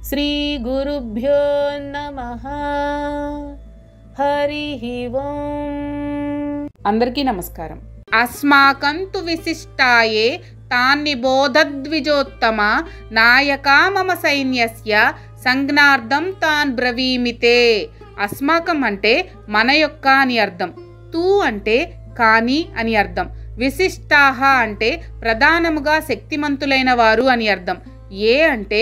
శ్రీ గురుభ్యో నమః. హరిః ఓం. అందరికీ నమస్కారం. అస్మాకంతు విశిష్టాయే తాన్నిబోధద్విజోత్తమ నాయకా మమ సైన్యస్య సంజ్ఞార్థం తాన్ బ్రవీమితే. అస్మాకం అంటే మన యొక్క అని అర్థం, తూ అంటే కానీ అని అర్థం, విశిష్టాహ అంటే ప్రధానముగా శక్తిమంతులైన వారు అని అర్థం, ఏ అంటే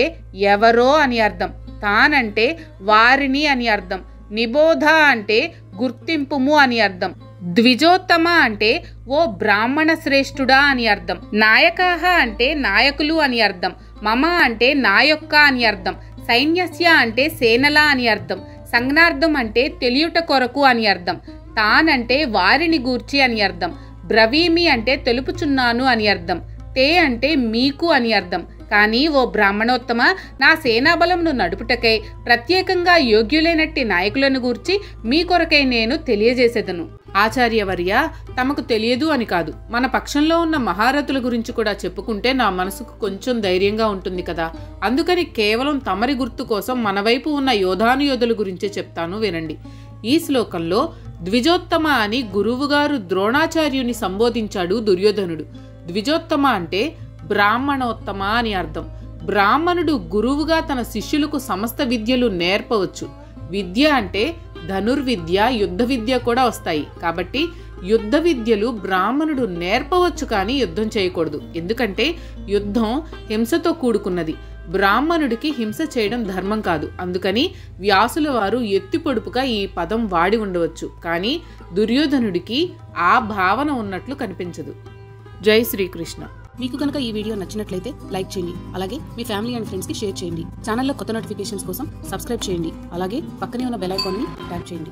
ఎవరో అని అర్థం, తాన్ అంటే వారిని అని అర్థం, నిబోధ అంటే గుర్తింపుము అని అర్థం, ద్విజోత్తమ అంటే ఓ బ్రాహ్మణ శ్రేష్ఠుడా అని అర్థం, నాయకాహ అంటే నాయకులు అని అర్థం, మమ అంటే నా యొక్క అని అర్థం, సైన్యస్య అంటే సేనల అని అర్థం, సంజ్ఞార్థం అంటే తెలియుట కొరకు అని అర్థం, తాన్ అంటే వారిని గూర్చి అని అర్థం, బ్రవీమి అంటే తెలుపుచున్నాను అని అర్థం, తే అంటే మీకు అని అర్థం. కానీ ఓ బ్రాహ్మణోత్తమ, నా సేనాబలంను నడుపుటకై ప్రత్యేకంగా యోగ్యులైనట్టి నాయకులను గూర్చి మీ కొరకై నేను తెలియజేసేదను. ఆచార్యవర్య, తమకు తెలియదు అని కాదు, మన పక్షంలో ఉన్న మహారథుల గురించి కూడా చెప్పుకుంటే నా మనసుకు కొంచెం ధైర్యంగా ఉంటుంది కదా. అందుకని కేవలం తమరి గుర్తు కోసం మన వైపు ఉన్న యోధానుయోధుల గురించే చెప్తాను, వినండి. ఈ శ్లోకంలో ద్విజోత్తమ అని గురువుగారు ద్రోణాచార్యుని సంబోధించాడు దుర్యోధనుడు. ద్విజోత్తమ అంటే బ్రాహ్మణోత్తమ అని అర్థం. బ్రాహ్మణుడు గురువుగా తన శిష్యులకు సమస్త విద్యలు నేర్పవచ్చు. విద్య అంటే ధనుర్విద్య, యుద్ధ విద్య కూడా వస్తాయి. కాబట్టి యుద్ధ విద్యలు బ్రాహ్మణుడు నేర్పవచ్చు, కానీ యుద్ధం చేయకూడదు. ఎందుకంటే యుద్ధం హింసతో కూడుకున్నది. బ్రాహ్మణుడికి హింస చేయడం ధర్మం కాదు. అందుకని వ్యాసుల వారు ఎత్తి పొడుపుగా ఈ పదం వాడి ఉండవచ్చు, కానీ దుర్యోధనుడికి ఆ భావన ఉన్నట్లు కనిపించదు. జై శ్రీకృష్ణ. మీకు కనుక ఈ వీడియో నచ్చినట్లయితే లైక్ చేయండి. అలాగే మీ ఫ్యామిలీ అండ్ ఫ్రెండ్స్కి షేర్ చేయండి. ఛానల్లో కొత్త నోటిఫికేషన్స్ కోసం సబ్స్క్రైబ్ చేయండి. అలాగే పక్కనే ఉన్న బెల్ ఐకాన్ని ట్యాప్ చేయండి.